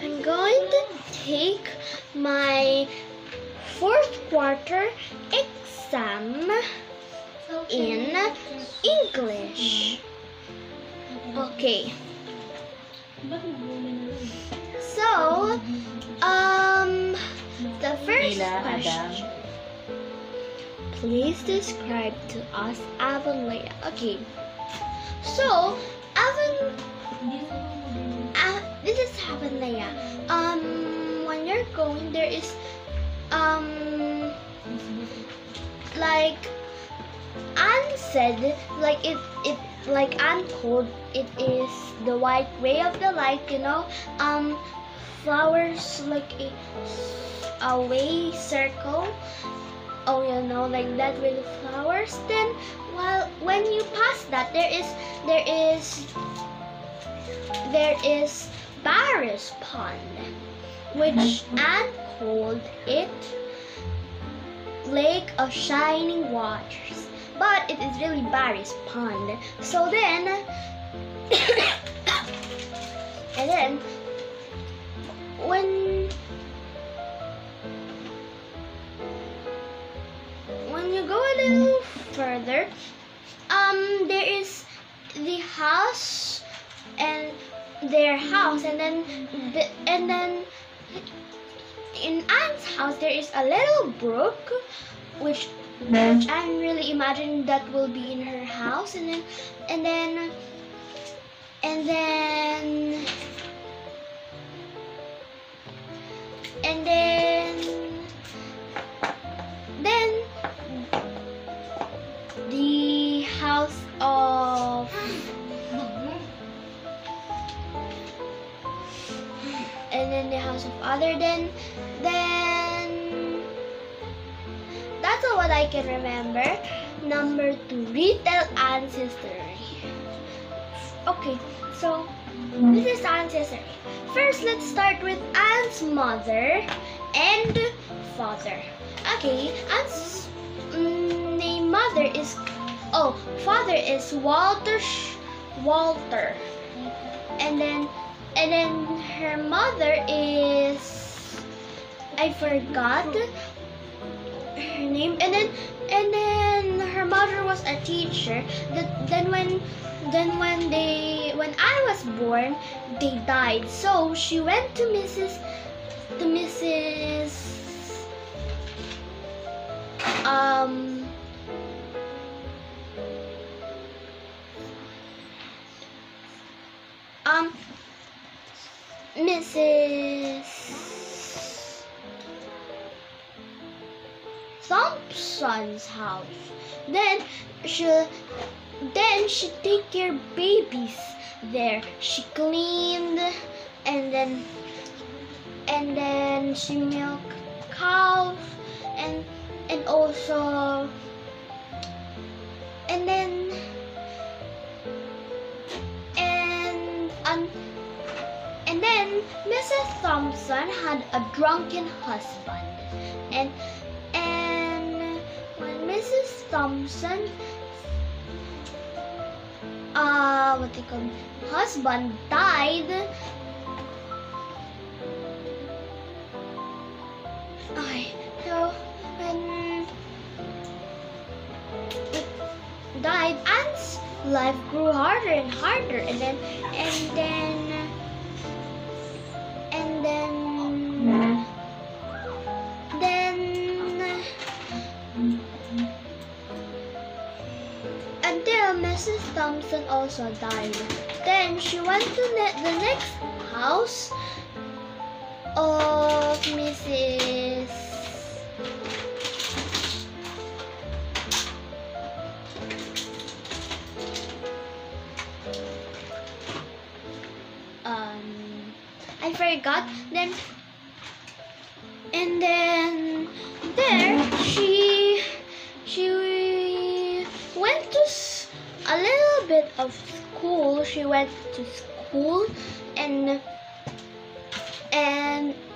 I'm going to take my 4th quarter exam in English. Okay. So, the first question. Please describe to us Aien.Eng Lit. Okay. So, this is Aien.Eng Lit. When you're going, there is like Anne said, like like Anne told, it is the white way of the light, flowers like a way circle. Oh, like that with flowers. Then, when you pass that, there is Barry's Pond, which Anne called it Lake of Shining Waters, but it is really Barry's Pond. So then, and then when you go a little further, there is the house and their house, and then in Anne's house there is a little brook, which I really imagine that will be in her house, and then the house of other, then that's all what I can remember. Number 2, retell Anne's history. Okay, so this is Anne's history. First, let's start with Anne's mother and father. Okay, Anne's father is Walter, and then her mother is, I forgot her name, and then her mother was a teacher. Then when I was born, they died. So she went to Mrs. Thompson's house. Then she take care of babies there. She cleaned, and then she milked cows, and also and then Mrs. Thompson had a drunken husband, and when Mrs. Thompson husband died, so when it died, Anne's life grew harder and harder, and then until Mrs. Thompson also died. Then she went to the next house of Mrs. I forgot. Then there she went to a little bit of school. She went to school, and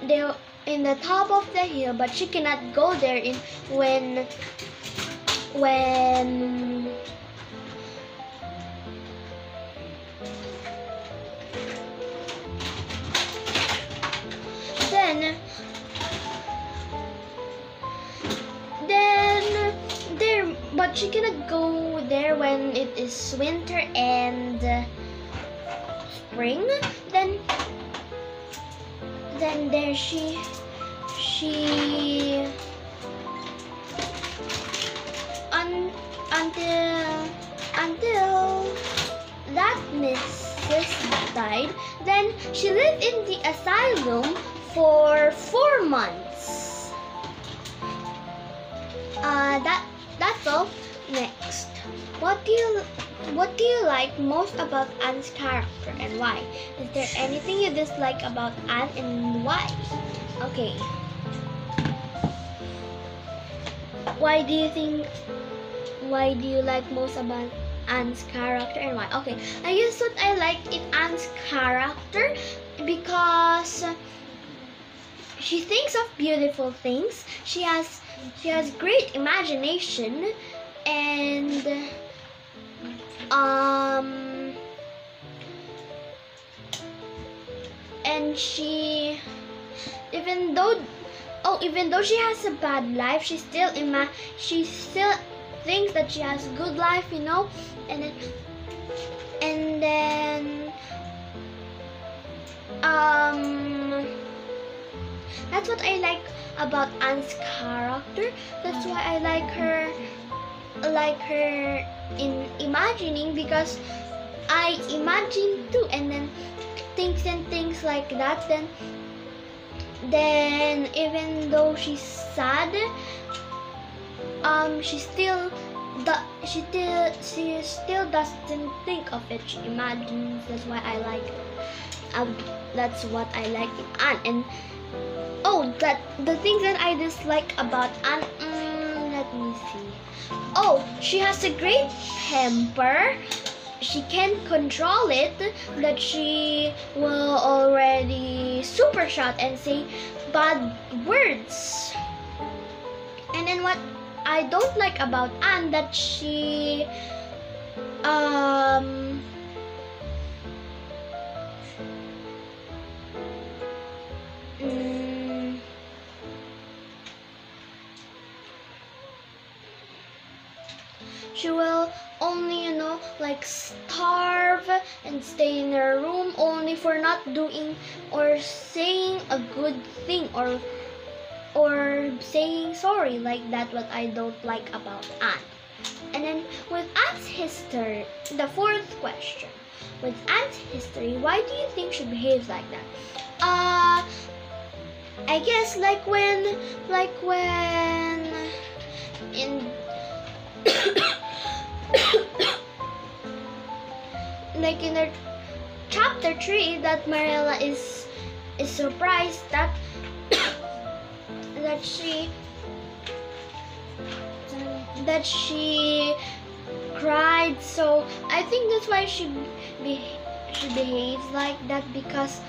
they in the top of the hill, but she cannot go there when go there when it is winter and spring. Then there she until that Mrs. died. Then she lived in the asylum for 4 months. That's all. Next, what do you like most about Anne's character and why? Is there anything you dislike about Anne and why? Okay. Why do you like most about Anne's character and why? Okay, I guess what I like in Anne's character because she thinks of beautiful things. She has great imagination and she even though she has a bad life, she still thinks that she has a good life, you know, and then that's what I like about Anne's character. That's why I like her in imagining, because I imagine too, and then things like that. Then even though she's sad, she still doesn't think of it. She imagines. That's why I like it. That's what I like in Anne. And the things that I dislike about Anne. Let me see. Oh, she has a great temper. She can't control it, that she will already super shout and say bad words. And then what I don't like about Anne, that she she will only, you know, like starve and stay in her room only for not doing or saying a good thing or saying sorry, like that. What I don't like about Anne. And then with Anne's history, the 4th question. With Anne's history, why do you think she behaves like that? I guess like when in like in the chapter 3, that Marilla is surprised that she cried. So I think that's why she behaves like that, because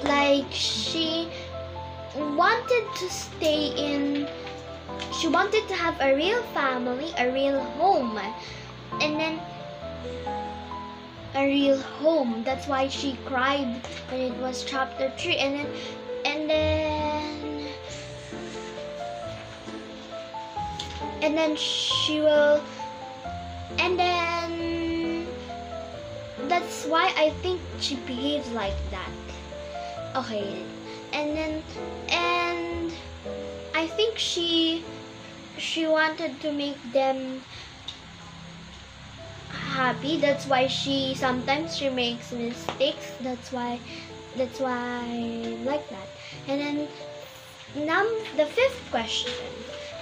like she wanted to have a real family, a real home, and then a real home. That's why she cried when it was chapter 3. And then that's why I think she behaves like that. Okay, and I think she wanted to make them happy. That's why sometimes she makes mistakes. That's why I like that. And then the 5th question.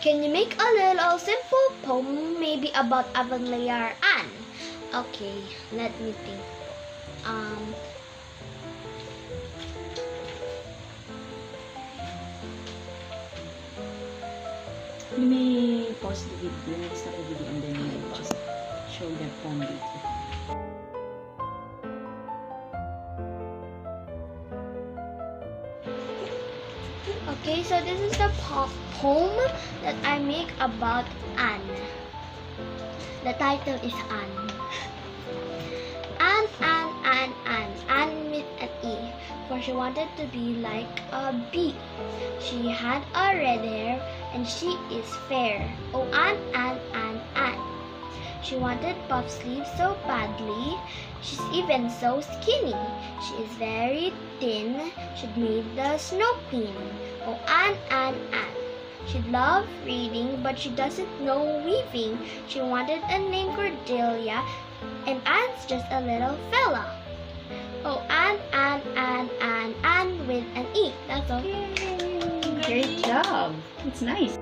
Can you make a little simple poem maybe about Avonlea or Anne? Okay, let me think. You may pause the video, stop the video, and then you just show the poem later. Okay, so this is the poem that I make about Anne. The title is Anne. Anne with an E, for she wanted to be like a bee. She had a red hair and she is fair. Oh, Anne. She wanted puff sleeves so badly. She's even so skinny. She is very thin. She'd made the snow queen. Oh, Anne. She'd love reading, but she doesn't know weaving. She wanted a name Cordelia, and Anne's just a little fella. Oh, Anne with an E. That's all. Great job. It's nice.